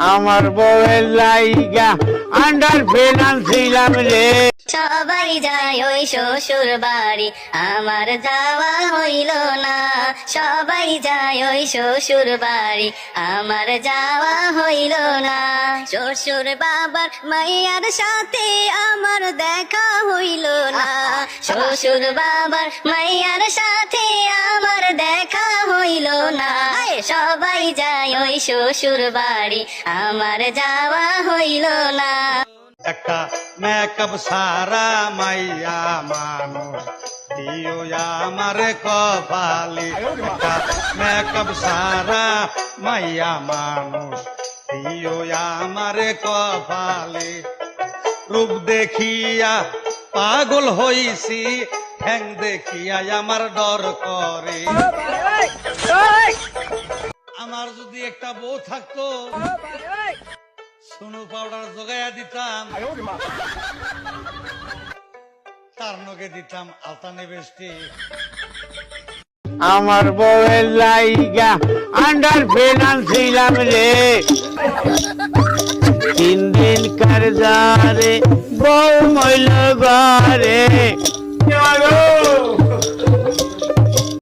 আমার বউয়ের লাইগা আন্ডার ফিনান্স ছিলাম রে। সবাই যায় ওই শ্বশুর বাড়ি, আমার যাওয়া হইল না। সবাই যায় ওই শ্বশুর বাড়ি, আমার যাওয়া হইল না। শ্বশুর বাবার মাইয়ার সাথে আমার দেখা হইল না। শ্বশুর বাবার মাইয়ার সাথে আমার দেখা হইল না। সবাই যায় ওই শ্বশুর বাড়ি, আমার যাওয়া হইল না। একটা মেকআপ সারা মাইয়া মানুষ দিও আমার কপালে। একটা মেকআপ সারা মাইয়া মানুষ দিও আমার কপালে। রূপ দেখিয়া পাগল হইছি, ঠ্যাং দেখিয়া আমার ডর করে। আমার যদি একটা বউ থাকতো, সোনু পাউডার জোগাইয়া দিতাম, তার নগে দিতাম আলতানে বেস্টি। আমার বউয়ের লাইগা আন্ডার ফিনান্স ছিলাম রে। 3 দিন কারজারে বউ মইল ঘরে।